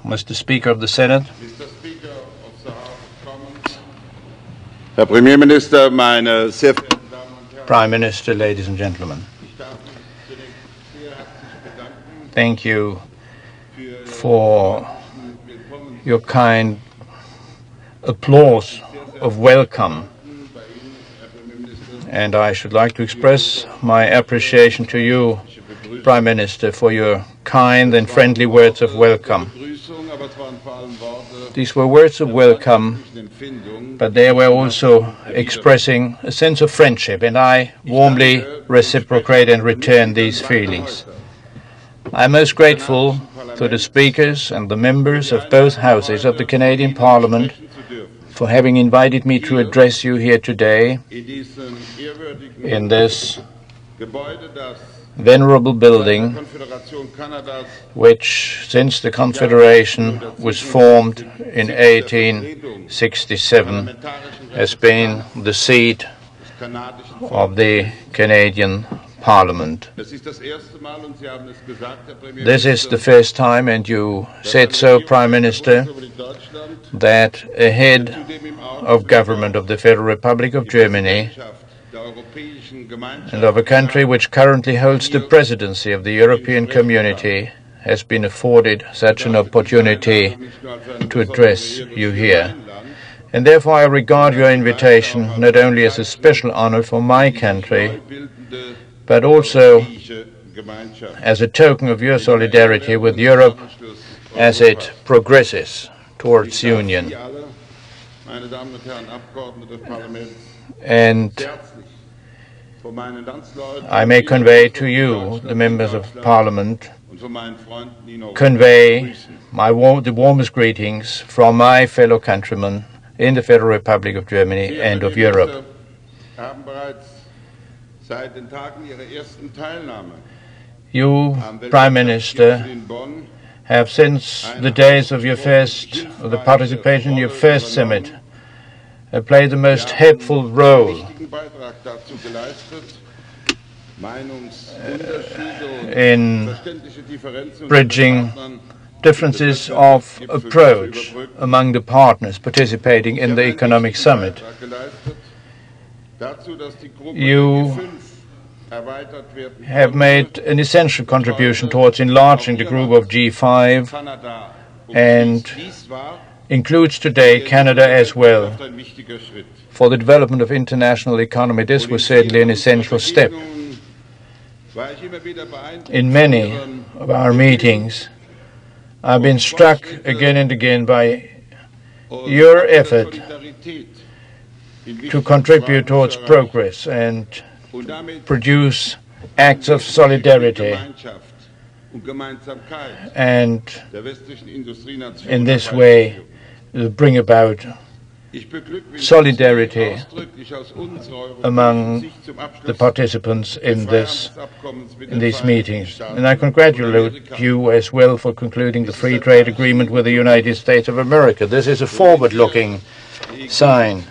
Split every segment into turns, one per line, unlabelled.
Mr. Speaker of the Senate,
Herr Premierminister, meine sehr verehrten Damen und Herren,
Prime Minister, ladies and gentlemen, thank you for your kind applause of welcome. And I should like to express my appreciation to you, Prime Minister, for your kind and friendly words of welcome. These were words of welcome, but they were also expressing a sense of friendship, and I warmly reciprocate and return these feelings. I am most grateful to the speakers and the members of both houses of the Canadian Parliament for having invited me to address you here today in this venerable building, which, since the Confederation was formed in 1867, has been the seat of the Canadian Parliament. This is the first time, and you said so, Prime Minister, that a head of government of the Federal Republic of Germany and of a country which currently holds the presidency of the European Community has been afforded such an opportunity to address you here. And therefore I regard your invitation not only as a special honor for my country, but also as a token of your solidarity with Europe as it progresses towards union. And I may convey to you, the members of Parliament, convey the warmest greetings from my fellow countrymen in the Federal Republic of Germany and of Europe. You, Prime Minister, have since the days of the participation in your first summit played the most helpful role in bridging differences of approach among the partners participating in the economic summit. You have made an essential contribution towards enlarging the group of G5 and includes today Canada as well. For the development of international economy, this was certainly an essential step. In many of our meetings, I've been struck again and again by your effort to contribute towards progress and produce acts of solidarity, and in this way bring about solidarity among the participants in these meetings. And I congratulate you as well for concluding the free trade agreement with the United States of America. This is a forward-looking sign.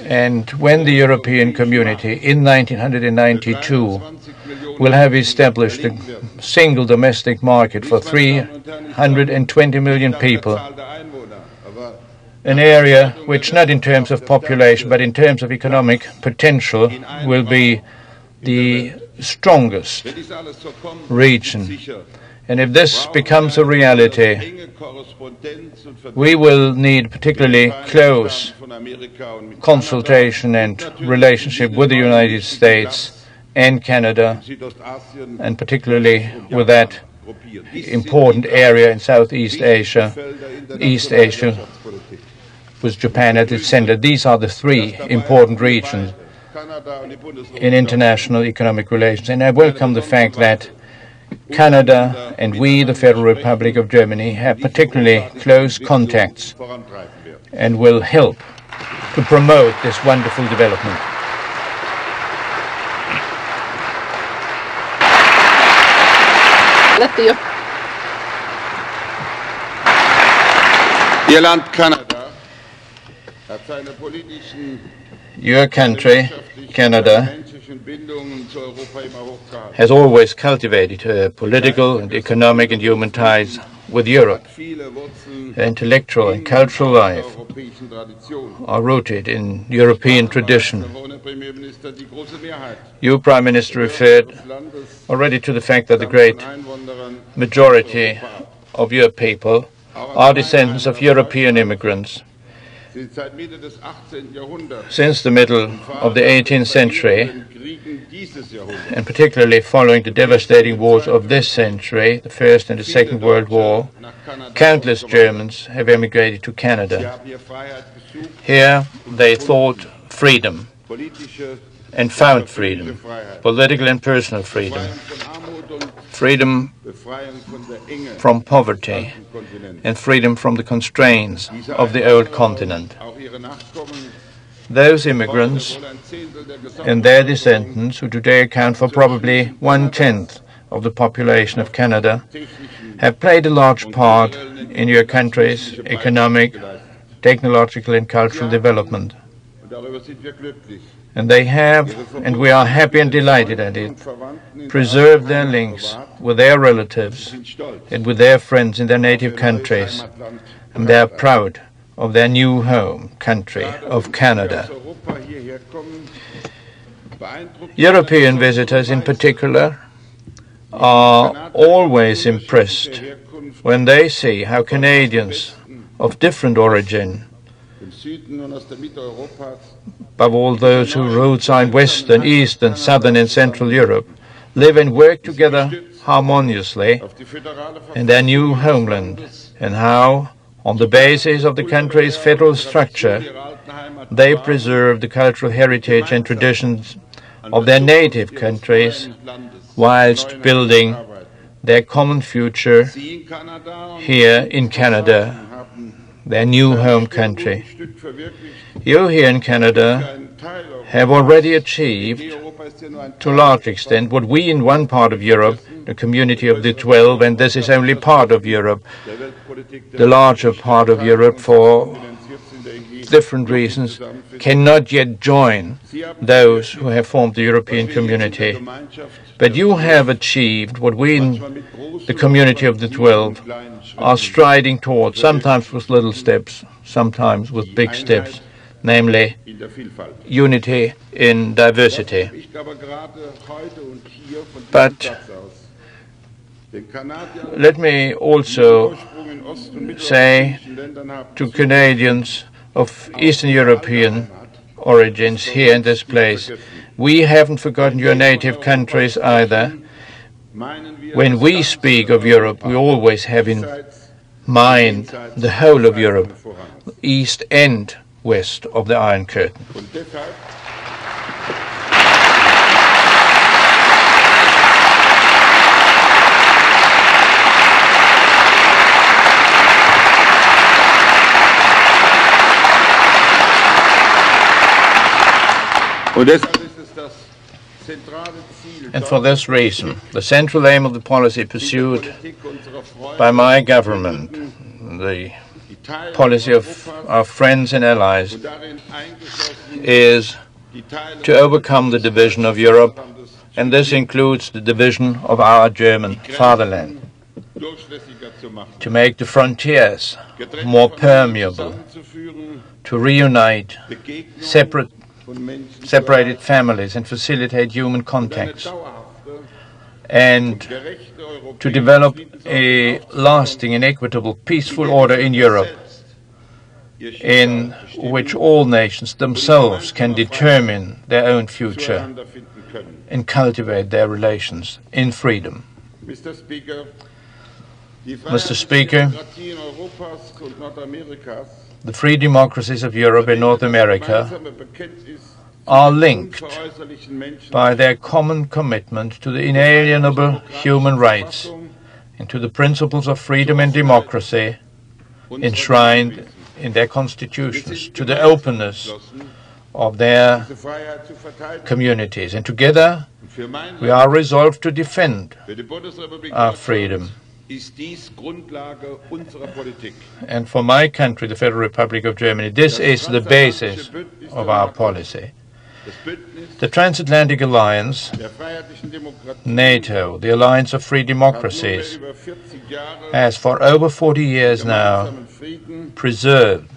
And when the European Community in 1992 will have established a single domestic market for 320 million people, an area which, not in terms of population but in terms of economic potential, will be the strongest region. And if this becomes a reality, we will need particularly close consultation and relationship with the United States and Canada, and particularly with that important area in Southeast Asia, East Asia, with Japan at its center. These are the three important regions in international economic relations. And I welcome the fact that Canada and we, the Federal Republic of Germany, have particularly close contacts and will help to promote this wonderful development. Your country, Canada, has always cultivated political and economic and human ties with Europe. Her intellectual and cultural life are rooted in European tradition. You, Prime Minister, referred already to the fact that the great majority of your people are descendants of European immigrants. Since the middle of the 18th century, and particularly following the devastating wars of this century, the First and the Second World War, countless Germans have emigrated to Canada. Here they sought freedom and found freedom, political and personal freedom, freedom from poverty, and freedom from the constraints of the old continent. Those immigrants and their descendants, who today account for probably 1/10 of the population of Canada, have played a large part in your country's economic, technological and cultural development. And they have, and we are happy and delighted at it, preserved their links with their relatives and with their friends in their native countries, and they are proud of their new home country of Canada. European visitors in particular are always impressed when they see how Canadians of different origin, above all those whose roots are in Western, Eastern, Southern and Central Europe, live and work together harmoniously in their new homeland, and how, on the basis of the country's federal structure, they preserve the cultural heritage and traditions of their native countries, whilst building their common future here in Canada, their new home country. You here in Canada have already achieved, to a large extent, what we in one part of Europe, the community of the 12, and this is only part of Europe, the larger part of Europe, for different reasons, cannot yet join those who have formed the European community. But you have achieved what we in the community of the 12 are striding towards, sometimes with little steps, sometimes with big steps, namely unity in diversity. But let me also say to Canadians of Eastern European origins here in this place, we haven't forgotten your native countries either. When we speak of Europe, we always have in mind the whole of Europe, east and west of the Iron Curtain. And for this reason, the central aim of the policy pursued by my government, the policy of our friends and allies, is to overcome the division of Europe, and this includes the division of our German fatherland, to make the frontiers more permeable, to reunite separated families and facilitate human contacts, and to develop a lasting and equitable, peaceful order in Europe, in which all nations themselves can determine their own future and cultivate their relations in freedom. Mr. Speaker, the free democracies of Europe and North America are linked by their common commitment to the inalienable human rights and to the principles of freedom and democracy enshrined in their constitutions, to the openness of their communities. And together we are resolved to defend our freedom. And for my country, the Federal Republic of Germany, this is the basis of our policy. The Transatlantic Alliance, NATO, the Alliance of Free Democracies, has for over 40 years now preserved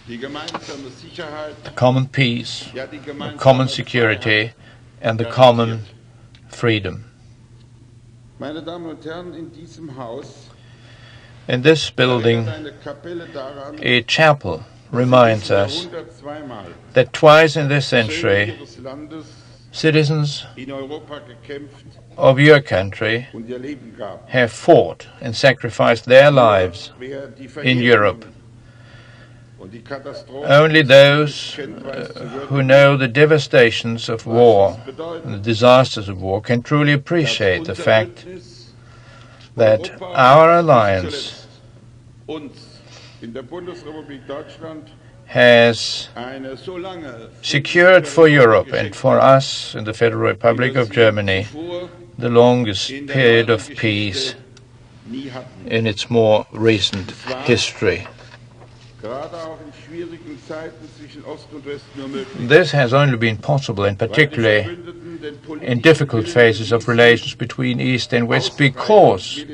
the common peace, the common security, and the common freedom. In this building, a chapel reminds us that twice in this century, citizens of your country have fought and sacrificed their lives in Europe. Only those who know the devastations of war and the disasters of war can truly appreciate the fact that our alliance has secured for Europe and for us in the Federal Republic of Germany the longest period of peace in its more recent history. This has only been possible, and particularly in difficult phases of relations between East and West, because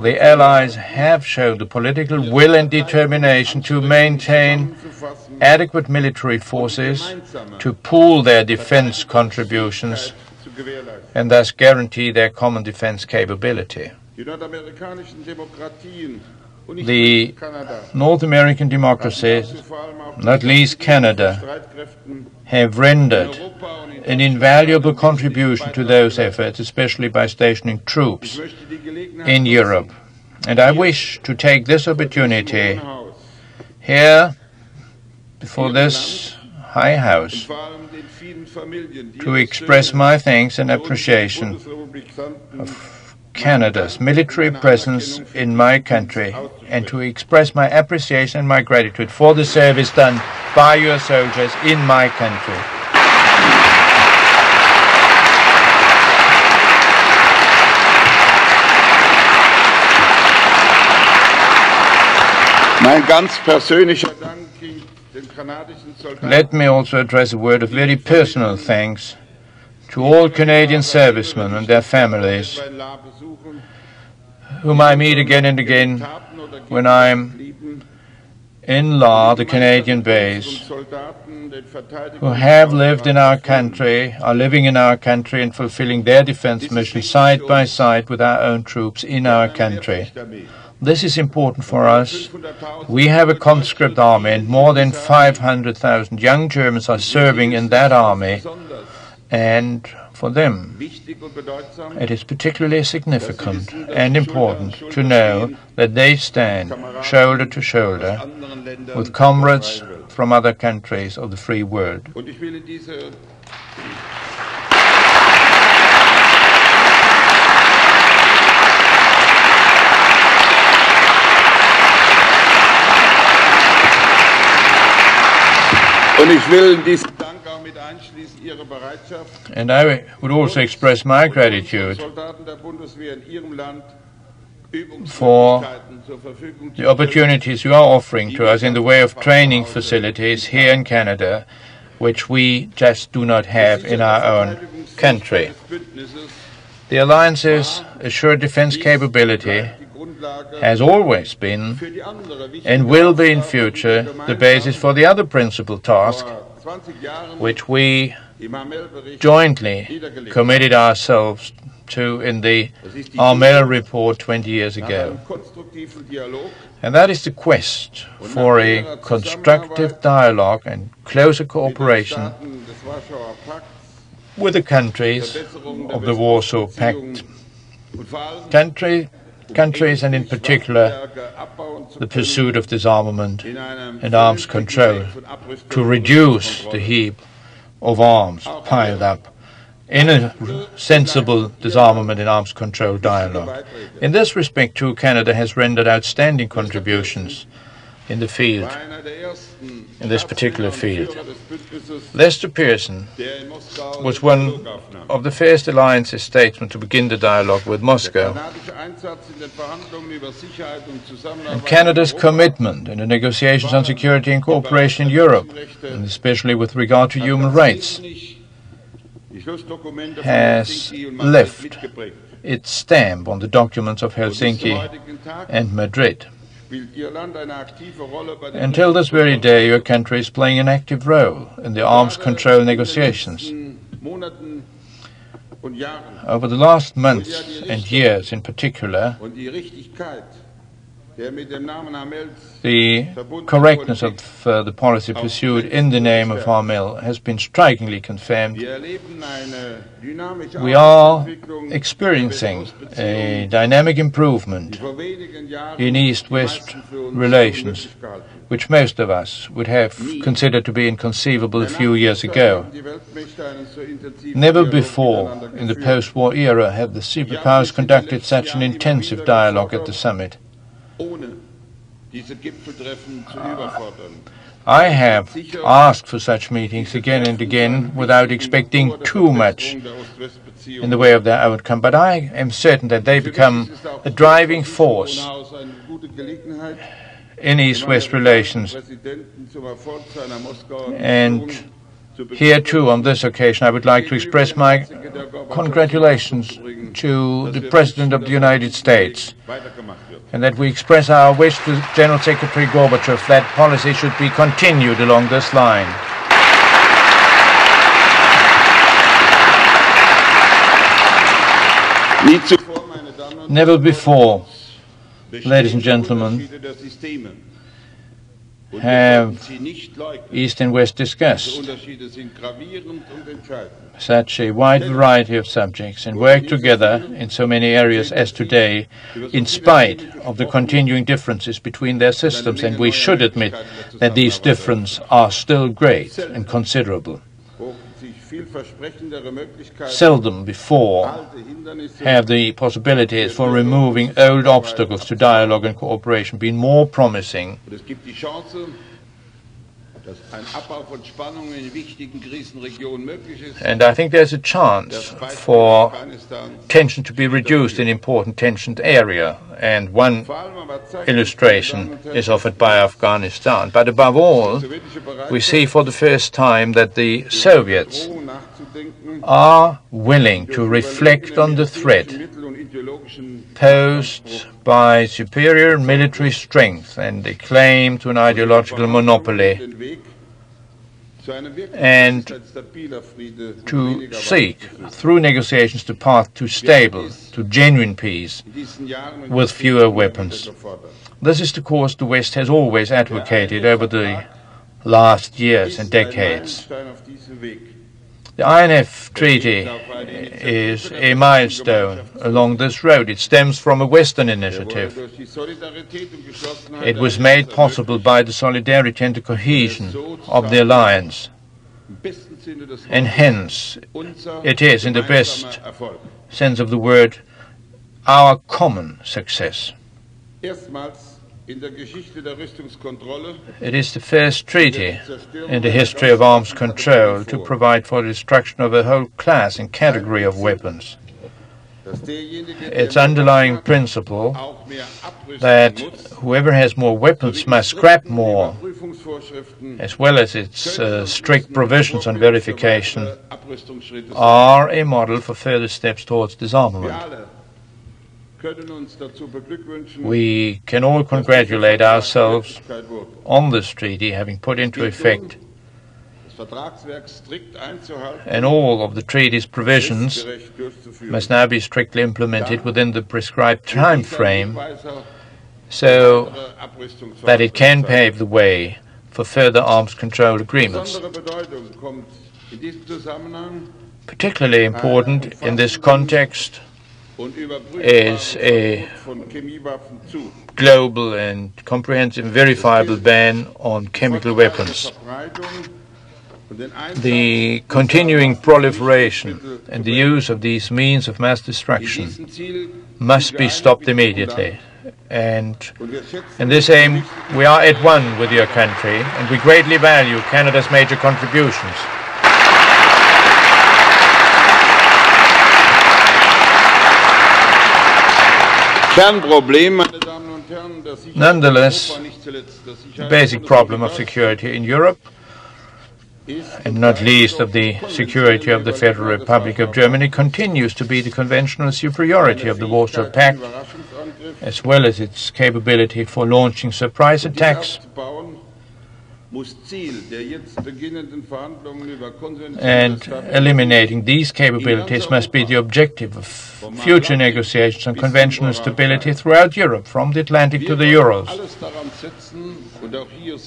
the Allies have shown the political will and determination to maintain adequate military forces, to pool their defense contributions, and thus guarantee their common defense capability. The North American democracies, not least Canada, have rendered an invaluable contribution to those efforts, especially by stationing troops in Europe. And I wish to take this opportunity here, before this High House, to express my thanks and appreciation of Canada's military presence in my country, and to express my appreciation and my gratitude for the service done by your soldiers in my country. Let me also address a word of very personal thanks to all Canadian servicemen and their families, whom I meet again and again when I'm in Lahr, the Canadian base, who have lived in our country, are living in our country and fulfilling their defense mission side by side with our own troops in our country. This is important for us. We have a conscript army, and more than 500,000 young Germans are serving in that army. And for them, it is particularly significant and important to know that they stand shoulder to shoulder with comrades from other countries of the free world. And I would also express my gratitude for the opportunities you are offering to us in the way of training facilities here in Canada, which we just do not have in our own country. The Alliance's assured defense capability has always been and will be in future the basis for the other principal task which we jointly committed ourselves to in the Armel report 20 years ago. And that is the quest for a constructive dialogue and closer cooperation with the countries of the Warsaw Pact. Countries, and in particular the pursuit of disarmament and arms control, to reduce the heap of arms piled up in a sensible disarmament and arms control dialogue. In this respect, too, Canada has rendered outstanding contributions in the field, in this particular field. Lester Pearson was one of the first alliances statesmen to begin the dialogue with Moscow. And Canada's commitment in the negotiations on security and cooperation in Europe, and especially with regard to human rights, has left its stamp on the documents of Helsinki and Madrid. Until this very day, your country is playing an active role in the arms control negotiations. Over the last months and years in particular, the correctness of the policy pursued in the name of Hamel has been strikingly confirmed. We are experiencing a dynamic improvement in East-West relations, which most of us would have considered to be inconceivable a few years ago. Never before in the post-war era have the superpowers conducted such an intensive dialogue at the summit. I have asked for such meetings again and again without expecting too much in the way of their outcome, but I am certain that they become a driving force in East-West relations. And here too, on this occasion, I would like to express my congratulations to the President of the United States, and that we express our wish to General Secretary Gorbachev that policy should be continued along this line. Never before, ladies and gentlemen, have East and West discussed such a wide variety of subjects and worked together in so many areas as today, in spite of the continuing differences between their systems, and we should admit that these differences are still great and considerable. Seldom before have the possibilities for removing old obstacles to dialogue and cooperation been more promising. And I think there's a chance for tension to be reduced in important tensioned area, and one illustration is offered by Afghanistan. But above all, we see for the first time that the Soviets are willing to reflect on the threat posed by superior military strength and a claim to an ideological monopoly, and to seek, through negotiations, the path to stable, to genuine peace with fewer weapons. This is the course the West has always advocated over the last years and decades. The INF Treaty is a milestone along this road. It stems from a Western initiative. It was made possible by the solidarity and the cohesion of the alliance, and hence it is, in the best sense of the word, our common success. It is the first treaty in the history of arms control to provide for the destruction of a whole class and category of weapons. Its underlying principle that whoever has more weapons must scrap more, as well as its strict provisions on verification, are a model for further steps towards disarmament. We can all congratulate ourselves on this treaty having put into effect, and all of the treaty's provisions must now be strictly implemented within the prescribed time frame, so that it can pave the way for further arms control agreements. Particularly important in this context is a global and comprehensive verifiable ban on chemical weapons. The continuing proliferation and the use of these means of mass destruction must be stopped immediately, And in this aim, we are at one with your country, and we greatly value Canada's major contributions. Nonetheless, the basic problem of security in Europe, and not least of the security of the Federal Republic of Germany, continues to be the conventional superiority of the Warsaw Pact, as well as its capability for launching surprise attacks and eliminating these capabilities must be the objective of future negotiations on conventional stability throughout Europe, from the Atlantic to the Urals.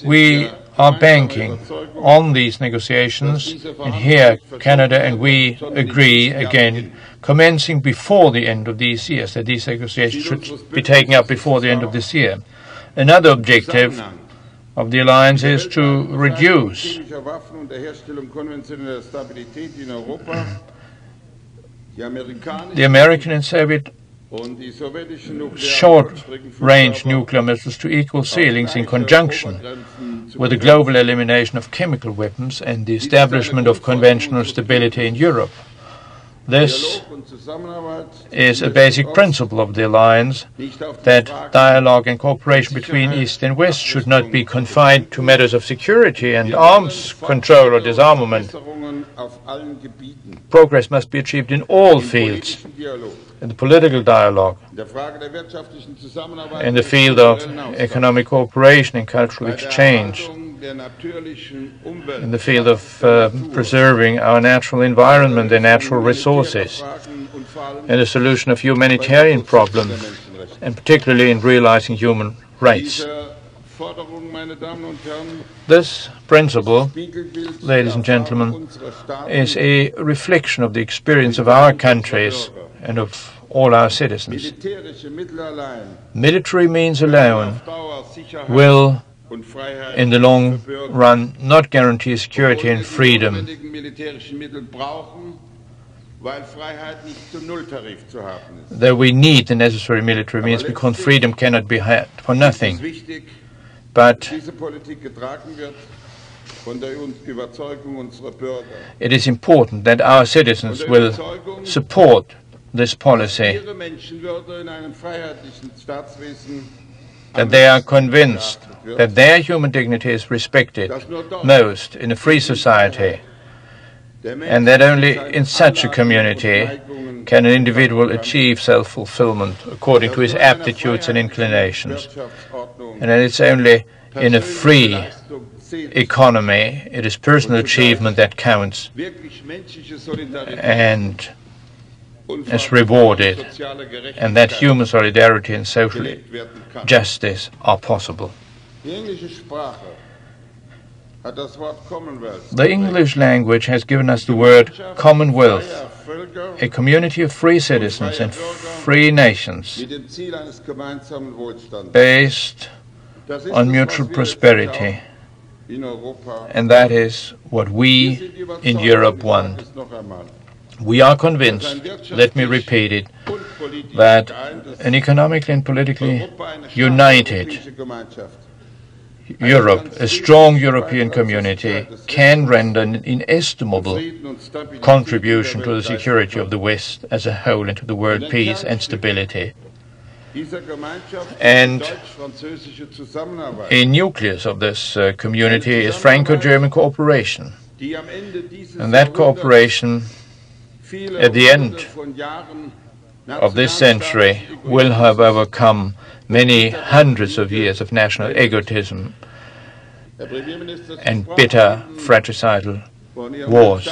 We are banking on these negotiations, and here Canada and we agree again, commencing before the end of these years, that these negotiations should be taken up before the end of this year. Another objective of the alliance is to reduce the American and Soviet short-range nuclear missiles to equal ceilings in conjunction with the global elimination of chemical weapons and the establishment of conventional stability in Europe. This is a basic principle of the alliance, that dialogue and cooperation between East and West should not be confined to matters of security and arms control or disarmament. Progress must be achieved in all fields: in the political dialogue, in the field of economic cooperation and cultural exchange, in the field of preserving our natural environment and natural resources, in the solution of humanitarian problems, and particularly in realizing human rights. This principle, ladies and gentlemen, is a reflection of the experience of our countries and of all our citizens. Military means alone will, in the long run, not guarantee security and freedom, though we need the necessary military means because freedom cannot be had for nothing. But it is important that our citizens will support this policy, that they are convinced that their human dignity is respected most in a free society, and that only in such a community can an individual achieve self-fulfillment according to his aptitudes and inclinations. And that it's only in a free economy, it is personal achievement that counts and is rewarded, and that human solidarity and social justice are possible. The English language has given us the word Commonwealth, a community of free citizens and free nations based on mutual prosperity. And that is what we in Europe want. We are convinced, let me repeat it, that an economically and politically united Europe, a strong European community, can render an inestimable contribution to the security of the West as a whole and to the world peace and stability. And a nucleus of this community is Franco-German cooperation. And that cooperation, at the end of this century, will have overcome many hundreds of years of national egotism and bitter fratricidal wars.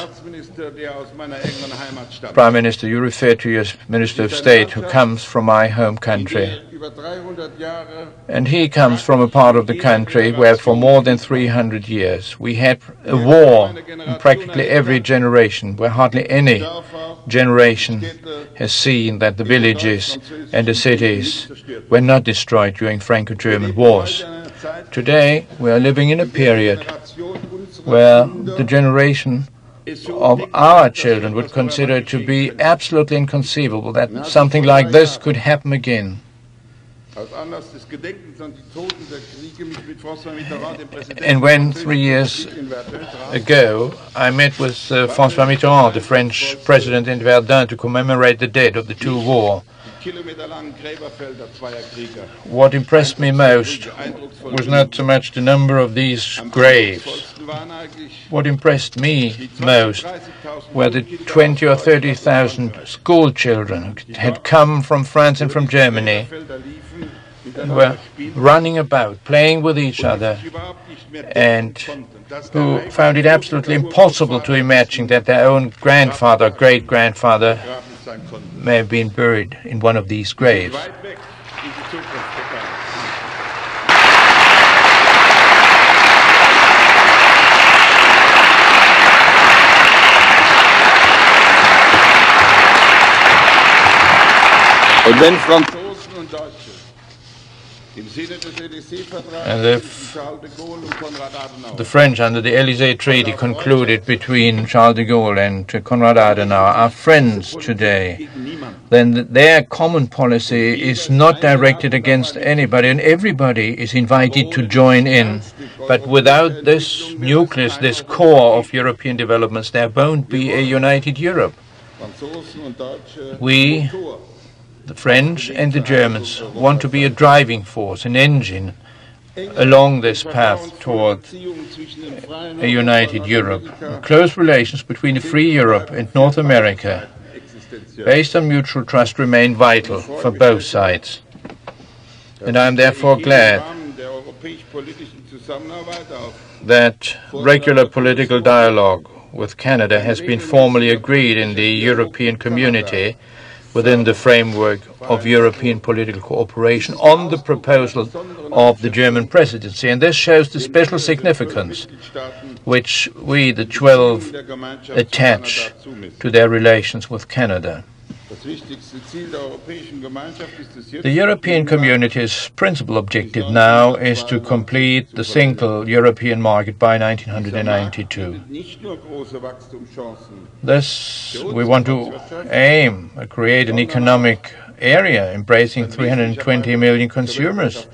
Prime Minister, you refer to your Minister of State who comes from my home country. And he comes from a part of the country where for more than 300 years we had a war in practically every generation, where hardly any generation has seen that the villages and the cities were not destroyed during Franco-German wars. Today we are living in a period where the generation of our children would consider it to be absolutely inconceivable that something like this could happen again. And when 3 years ago I met with François Mitterrand, the French president, in Verdun to commemorate the dead of the two wars, what impressed me most was not so much the number of these graves. What impressed me most were the 20 or 30,000 school children who had come from France and from Germany and were running about, playing with each other, and who found it absolutely impossible to imagine that their own grandfather, great-grandfather, may have been buried in one of these graves. And the French, under the Élysée Treaty, concluded between Charles de Gaulle and Konrad Adenauer, are friends today, then their common policy is not directed against anybody, and everybody is invited to join in. But without this nucleus, this core of European developments, there won't be a united Europe. We, the French and the Germans, want to be a driving force, an engine along this path toward a united Europe. Close relations between a free Europe and North America, based on mutual trust, remain vital for both sides. And I am therefore glad that regular political dialogue with Canada has been formally agreed in the European community within the framework of European political cooperation on the proposal of the German presidency. And this shows the special significance which we, the 12, attach to their relations with Canada. The European Community's principal objective now is to complete the single European market by 1992. Thus, we want to aim at create an economic area embracing 320 million consumers.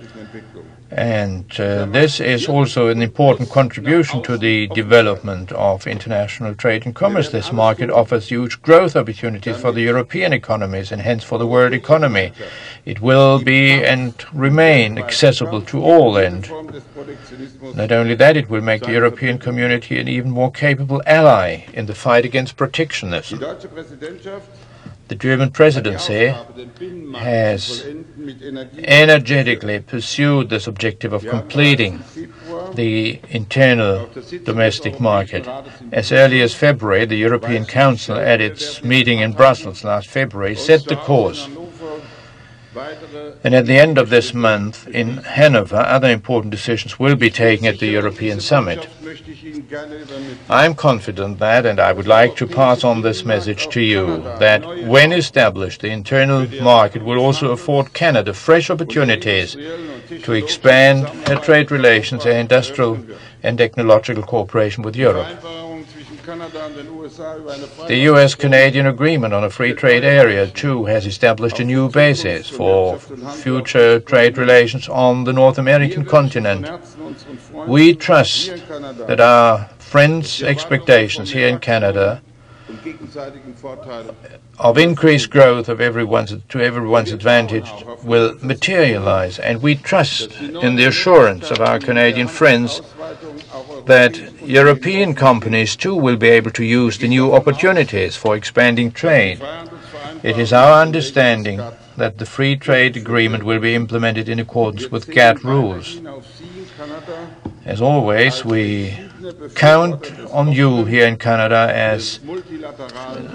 And this is also an important contribution to the development of international trade and commerce. This market offers huge growth opportunities for the European economies and hence for the world economy. It will be and remain accessible to all, and not only that, it will make the European community an even more capable ally in the fight against protectionism. The German presidency has energetically pursued this objective of completing the internal domestic market. As early as February, the European Council, at its meeting in Brussels last February, set the course. And at the end of this month in Hanover, other important decisions will be taken at the European Summit. I am confident that, and I would like to pass on this message to you, that when established, the internal market will also afford Canada fresh opportunities to expand her trade relations and industrial and technological cooperation with Europe. The US-Canadian agreement on a free trade area, too, has established a new basis for future trade relations on the North American continent. We trust that our friends' expectations here in Canada of increased growth of everyone's advantage will materialize, and we trust in the assurance of our Canadian friends that European companies too will be able to use the new opportunities for expanding trade. It is our understanding that the free trade agreement will be implemented in accordance with GATT rules. As always, we count on you here in Canada as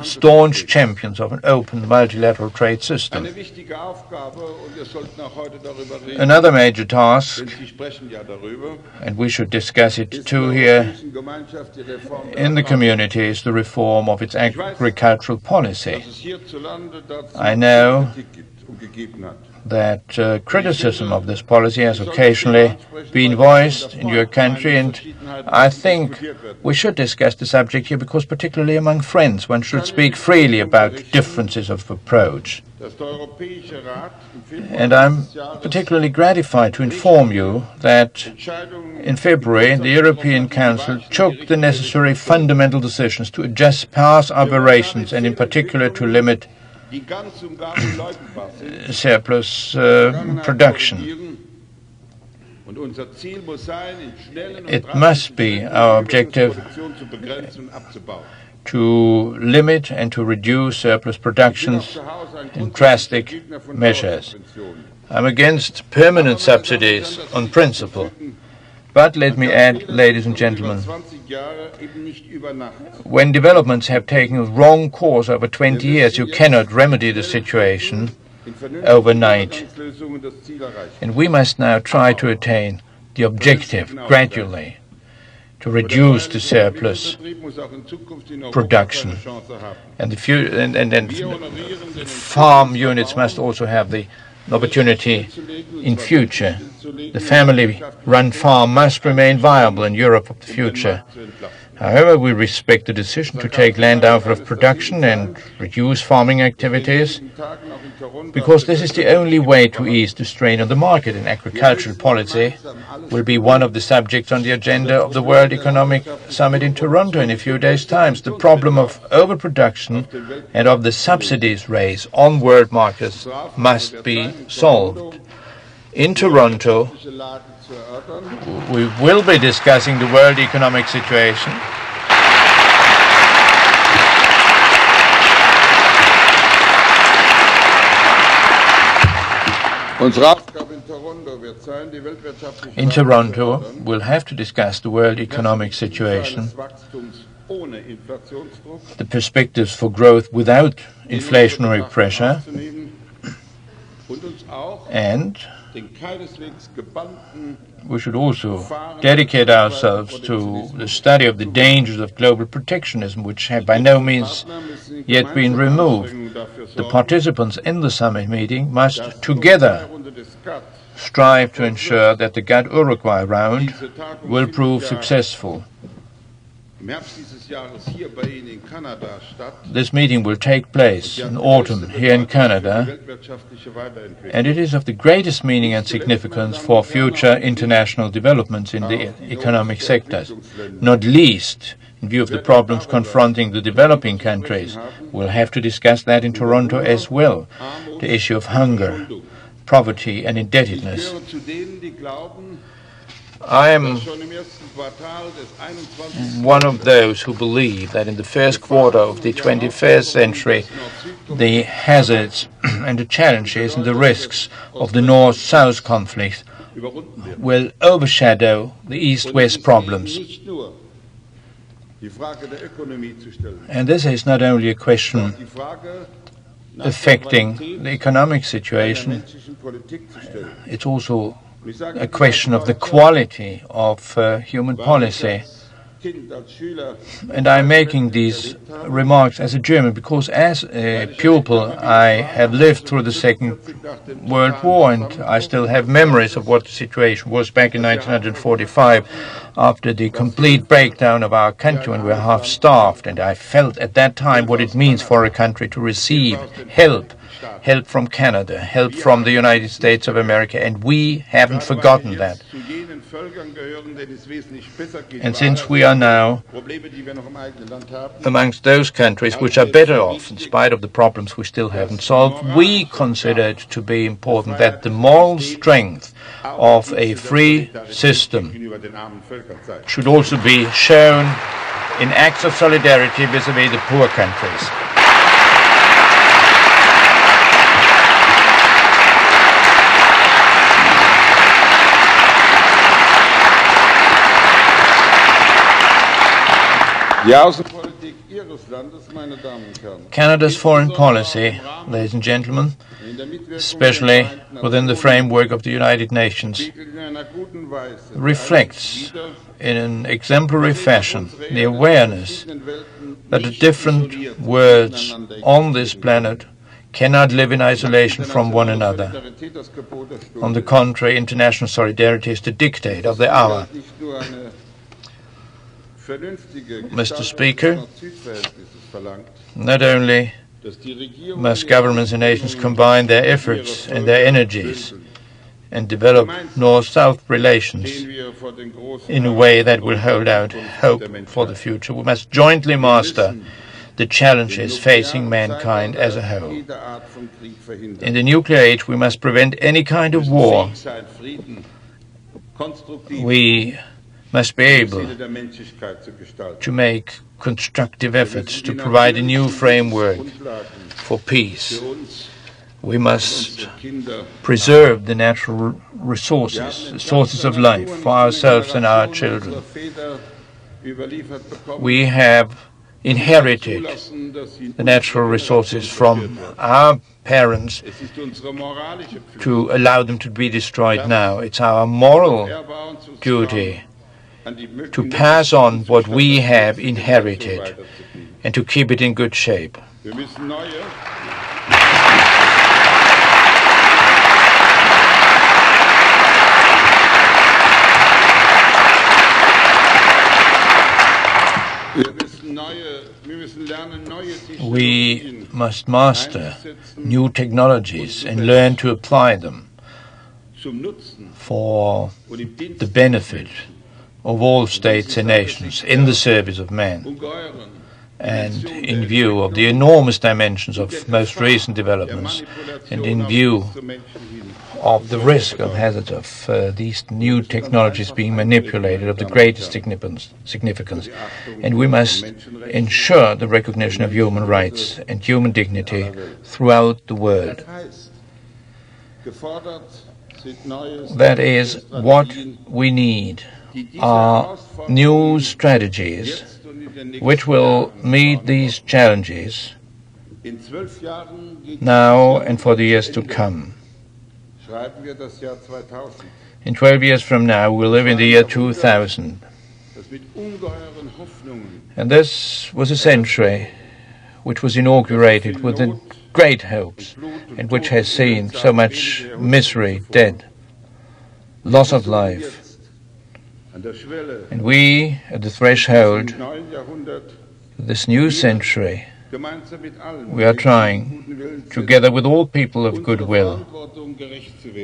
staunch champions of an open multilateral trade system. Another major task, and we should discuss it too here in the community, is the reform of its agricultural policy. I know that criticism of this policy has occasionally been voiced in your country, and I think we should discuss the subject here because, particularly among friends, one should speak freely about differences of approach. And I'm particularly gratified to inform you that in February the European Council took the necessary fundamental decisions to adjust past aberrations and in particular to limit surplus production. It must be our objective to limit and to reduce surplus productions in drastic measures. I'm against permanent subsidies on principle. But let me add, ladies and gentlemen, when developments have taken a wrong course over 20 years, you cannot remedy the situation overnight. And we must now try to attain the objective gradually, to reduce the surplus production. And the farm units must also have the opportunity in future. The family-run farm must remain viable in Europe of the future. However, we respect the decision to take land out of production and reduce farming activities, because this is the only way to ease the strain on the market, and agricultural policy will be one of the subjects on the agenda of the World Economic Summit in Toronto in a few days' time. The problem of overproduction and of the subsidies race on world markets must be solved. In Toronto, we will be discussing the world economic situation. In Toronto, we'll have to discuss the world economic situation, the perspectives for growth without inflationary pressure, and we should also dedicate ourselves to the study of the dangers of global protectionism, which have by no means yet been removed. The participants in the summit meeting must together strive to ensure that the GATT-Uruguay round will prove successful. This meeting will take place in autumn here in Canada, and it is of the greatest meaning and significance for future international developments in the economic sectors, not least in view of the problems confronting the developing countries. We'll have to discuss that in Toronto as well, the issue of hunger, poverty and indebtedness. I am one of those who believe that in the first quarter of the 21st century, the hazards and the challenges and the risks of the North-South conflict will overshadow the East-West problems. And this is not only a question affecting the economic situation, it's also a question of the quality of human policy. And I'm making these remarks as a German because as a pupil I have lived through the Second World War, and I still have memories of what the situation was back in 1945 after the complete breakdown of our country when we were half-starved. And I felt at that time what it means for a country to receive help from Canada, help from the United States of America, and we haven't forgotten that. And since we are now amongst those countries which are better off in spite of the problems we still haven't solved, we consider it to be important that the moral strength of a free system should also be shown in acts of solidarity vis-à-vis the poor countries. Canada's foreign policy, ladies and gentlemen, especially within the framework of the United Nations, reflects in an exemplary fashion the awareness that the different worlds on this planet cannot live in isolation from one another. On the contrary, international solidarity is the dictate of the hour. Mr. Speaker, not only must governments and nations combine their efforts and their energies and develop North-South relations in a way that will hold out hope for the future, we must jointly master the challenges facing mankind as a whole. In the nuclear age, we must prevent any kind of war. We must be able to make constructive efforts to provide a new framework for peace. We must preserve the natural resources, the sources of life for ourselves and our children. We have inherited the natural resources from our parents to allow them to be destroyed now. It's our moral duty to pass on what we have inherited and to keep it in good shape. We must master new technologies and learn to apply them for the benefit of all states and nations in the service of man. And in view of the enormous dimensions of most recent developments, and in view of the risk of hazards of these new technologies being manipulated of the greatest significance, and we must ensure the recognition of human rights and human dignity throughout the world. That is what we need, are new strategies which will meet these challenges now and for the years to come. In 12 years from now, we'll live in the year 2000. And this was a century which was inaugurated with great hopes and which has seen so much misery, death, loss of life. And we, at the threshold of this new century, we are trying, together with all people of goodwill,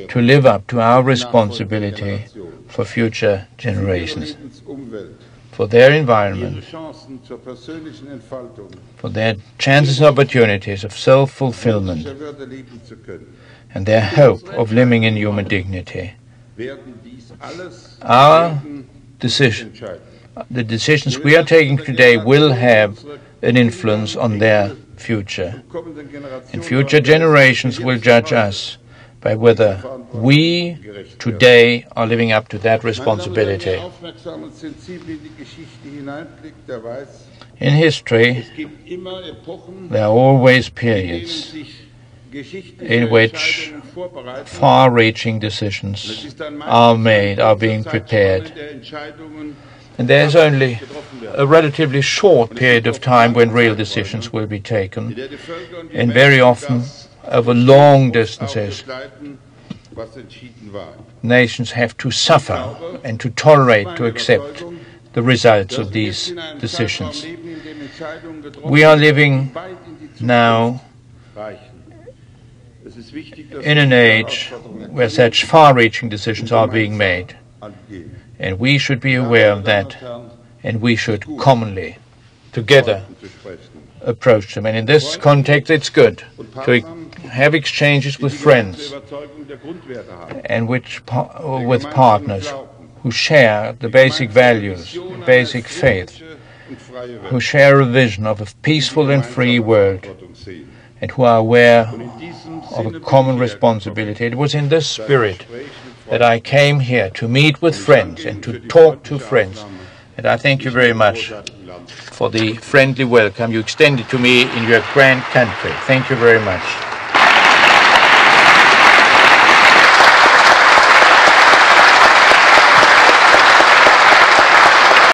to live up to our responsibility for future generations, for their environment, for their chances and opportunities of self-fulfillment, and their hope of living in human dignity. Our decision, the decisions we are taking today will have an influence on their future. And future generations will judge us by whether we today are living up to that responsibility. In history, there are always periods in which far-reaching decisions are made, are being prepared. And there's only a relatively short period of time when real decisions will be taken, and very often over long distances. Nations have to suffer and to tolerate, to accept the results of these decisions. We are living now in an age where such far-reaching decisions are being made. And we should be aware of that, and we should commonly, together, approach them. And in this context, it's good to have exchanges with friends and with partners who share the basic values, basic faith, who share a vision of a peaceful and free world, and who are aware of a common responsibility. It was in this spirit that I came here to meet with friends and to talk to friends. And I thank you very much for the friendly welcome you extended to me in your grand country. Thank you very much.